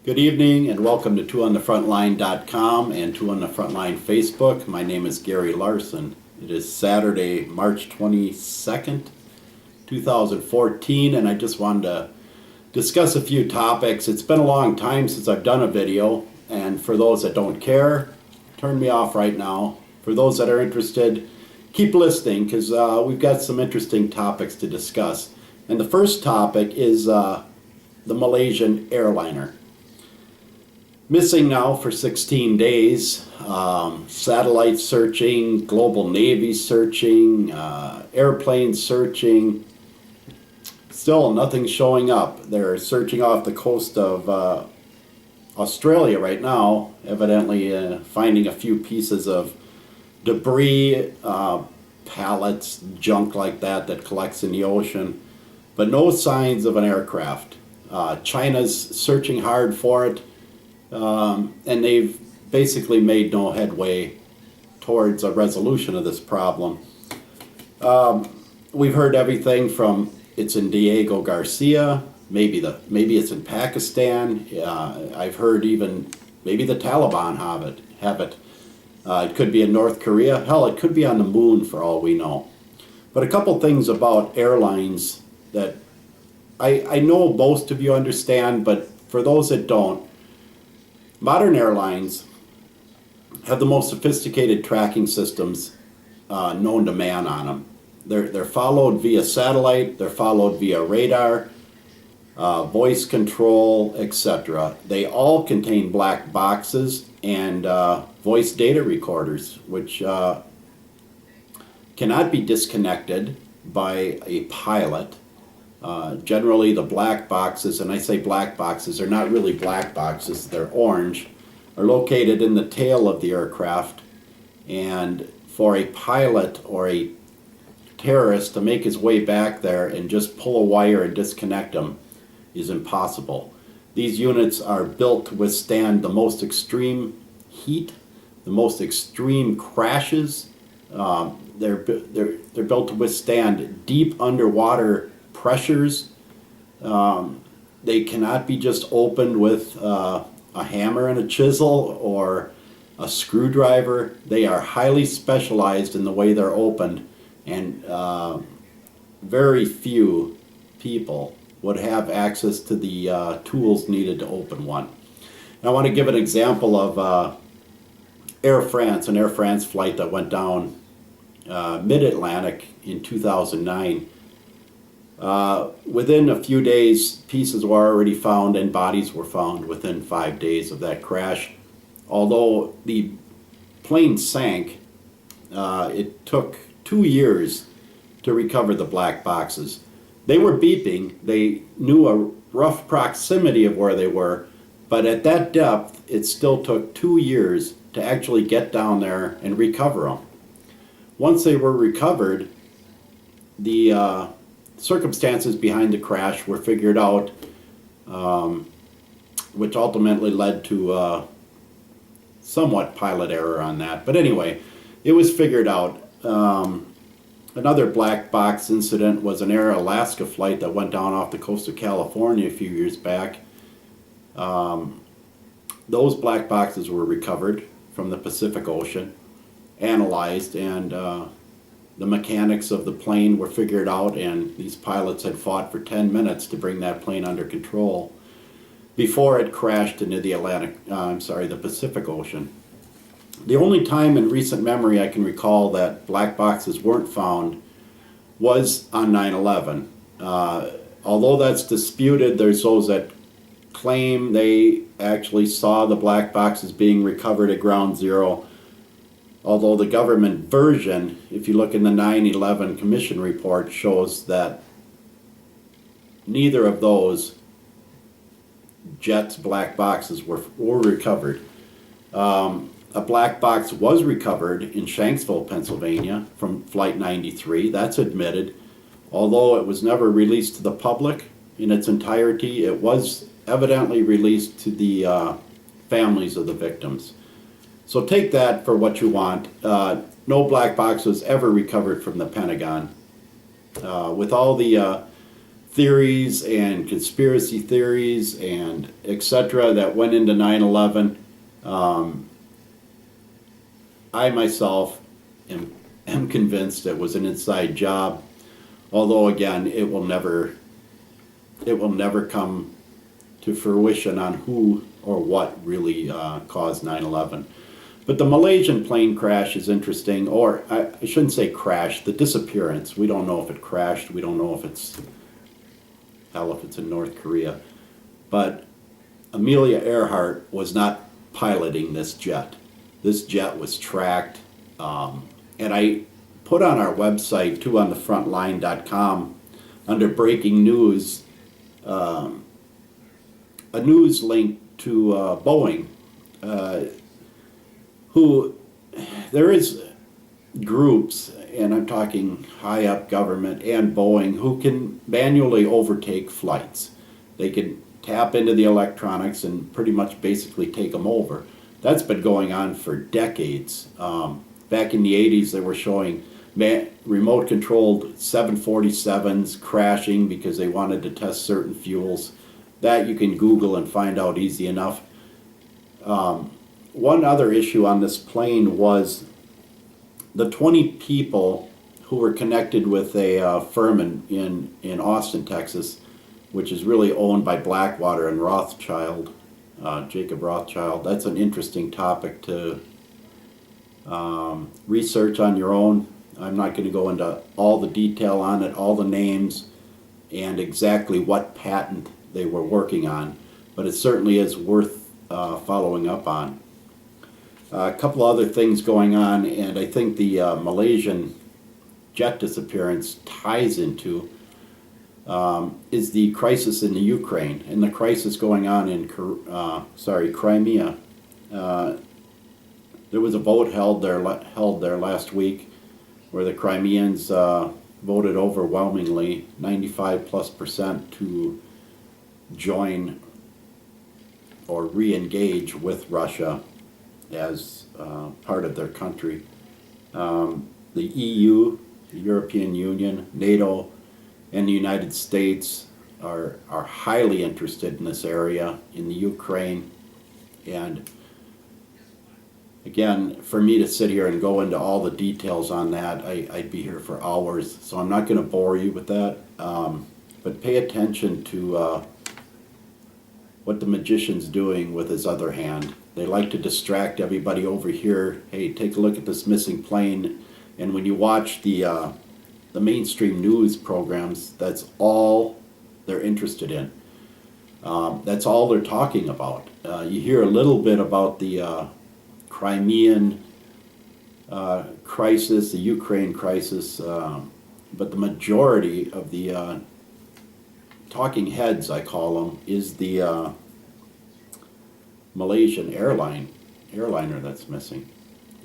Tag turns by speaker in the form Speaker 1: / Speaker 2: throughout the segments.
Speaker 1: Good evening and welcome to 2onthefrontline.com and 2onthefrontline Facebook. My name is Gary Larson. It is Saturday, March 22nd, 2014, and I just wanted to discuss a few topics. It's been a long time since I've done a video, and for those that don't care, turn me off right now. For those that are interested, keep listening because we've got some interesting topics to discuss. And the first topic is the Malaysian airliner. Missing now for 16 days, satellite searching, global Navy searching, airplane searching. Still nothing showing up. They're searching off the coast of Australia right now, evidently finding a few pieces of debris, pallets, junk like that collects in the ocean, but no signs of an aircraft. China's searching hard for it. And they've basically made no headway towards a resolution of this problem. We've heard everything from it's in Diego Garcia, maybe it's in Pakistan. I've heard even maybe the Taliban have it. It could be in North Korea. Hell, it could be on the moon for all we know. But a couple things about airlines that I know most of you understand, but for those that don't, modern airlines have the most sophisticated tracking systems known to man on them. They're followed via satellite, they're followed via radar, voice control, etc. They all contain black boxes and voice data recorders, which cannot be disconnected by a pilot. Generally the black boxes, and I say black boxes, they're not really black boxes, they're orange, are located in the tail of the aircraft, and for a pilot or a terrorist to make his way back there and just pull a wire and disconnect them is impossible. These units are built to withstand the most extreme heat, the most extreme crashes. They're built to withstand deep underwater pressures. They cannot be just opened with a hammer and a chisel or a screwdriver. They are highly specialized in the way they're opened, and very few people would have access to the tools needed to open one. And I want to give an example of Air France, an Air France flight that went down mid-Atlantic in 2009. Within a few days, pieces were already found and bodies were found within 5 days of that crash. Although the plane sank, it took 2 years to recover the black boxes. They were beeping, they knew a rough proximity of where they were, but at that depth, it still took 2 years to actually get down there and recover them. Once they were recovered, the circumstances behind the crash were figured out, which ultimately led to somewhat pilot error on that. But anyway, it was figured out. Another black box incident was an Air Alaska flight that went down off the coast of California a few years back. Those black boxes were recovered from the Pacific Ocean, analyzed, and the mechanics of the plane were figured out, and these pilots had fought for 10 minutes to bring that plane under control before it crashed into the Pacific Ocean. The only time in recent memory I can recall that black boxes weren't found was on 9/11. Although that's disputed, there's those that claim they actually saw the black boxes being recovered at ground zero. Although the government version, if you look in the 9/11 Commission report, shows that neither of those jets' black boxes were recovered. A black box was recovered in Shanksville, Pennsylvania from Flight 93. That's admitted. Although it was never released to the public in its entirety, it was evidently released to the families of the victims. So take that for what you want. No black box was ever recovered from the Pentagon. With all the theories and conspiracy theories and etc. that went into 9/11. I myself am convinced it was an inside job, although again it will never come to fruition on who or what really caused 9/11. But the Malaysian plane crash is interesting, or I shouldn't say crash, the disappearance. We don't know if it crashed. We don't know if it's in North Korea. But Amelia Earhart was not piloting this jet. This jet was tracked. And I put on our website, 2onthefrontline.com, under breaking news, a news link to Boeing, who there is groups, and I'm talking high up government and Boeing, who can manually overtake flights. They can tap into the electronics and pretty much basically take them over. That's been going on for decades. Back in the 80s, they were showing remote controlled 747s crashing because they wanted to test certain fuels. That you can Google and find out easy enough. One other issue on this plane was the 20 people who were connected with a firm in Austin, Texas, which is really owned by Blackwater and Rothschild, Jacob Rothschild. That's an interesting topic to research on your own. I'm not going to go into all the detail on it, all the names, and exactly what patent they were working on, but it certainly is worth following up on. A couple other things going on, and I think the Malaysian jet disappearance ties into is the crisis in the Ukraine and the crisis going on in Crimea. There was a vote held there last week where the Crimeans voted overwhelmingly, 95+%, to join or re-engage with Russia as part of their country. The EU, the European Union, NATO, and the United States are highly interested in this area, in the Ukraine. And again, for me to sit here and go into all the details on that, I'd be here for hours. So I'm not going to bore you with that. But pay attention to what the magician's doing with his other hand. They like to distract everybody over here. Hey, take a look at this missing plane. And when you watch the mainstream news programs, that's all they're interested in. That's all they're talking about. You hear a little bit about the Crimean crisis, the Ukraine crisis, but the majority of the talking heads, I call them, is the Malaysian airliner that's missing.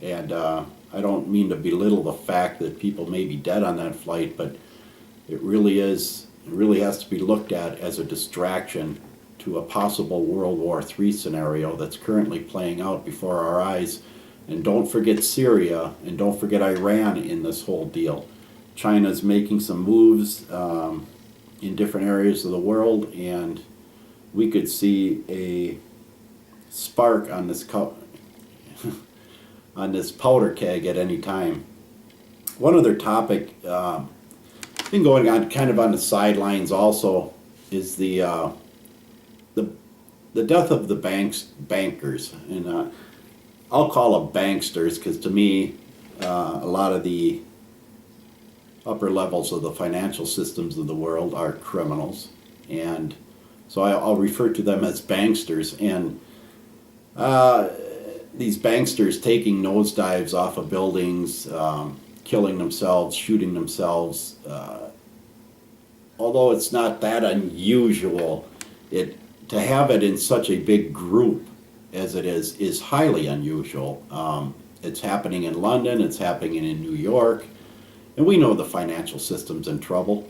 Speaker 1: And I don't mean to belittle the fact that people may be dead on that flight, but it really has to be looked at as a distraction to a possible World War III scenario that's currently playing out before our eyes. And don't forget Syria, and don't forget Iran in this whole deal. China's making some moves in different areas of the world, and we could see a spark on this on this powder keg at any time. One other topic, been going on kind of on the sidelines also, is the death of the bankers, and I'll call them banksters because to me, a lot of the upper levels of the financial systems of the world are criminals, and so I'll refer to them as banksters. And these banksters taking nosedives off of buildings, killing themselves, shooting themselves. Although it's not that unusual, to have it in such a big group as it is highly unusual. It's happening in London, it's happening in New York, and we know the financial system's in trouble.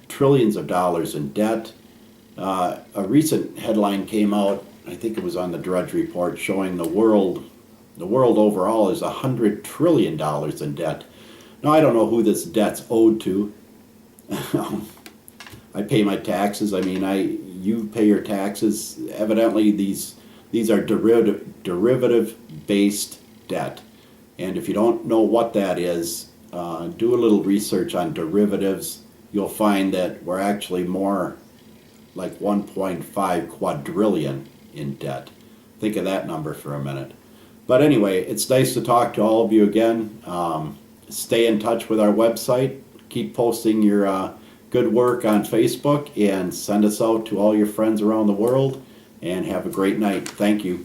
Speaker 1: Trillions of dollars in debt. A recent headline came out, I think it was on the Drudge Report, showing the world overall is $100 trillion in debt. Now, I don't know who this debt's owed to. I pay my taxes. I mean, you pay your taxes. Evidently, these are derivative based debt, and if you don't know what that is, do a little research on derivatives. You'll find that we're actually more like 1.5 quadrillion in debt. Think of that number for a minute. But anyway, it's nice to talk to all of you again. Stay in touch with our website. Keep posting your good work on Facebook, and send us out to all your friends around the world. And have a great night. Thank you.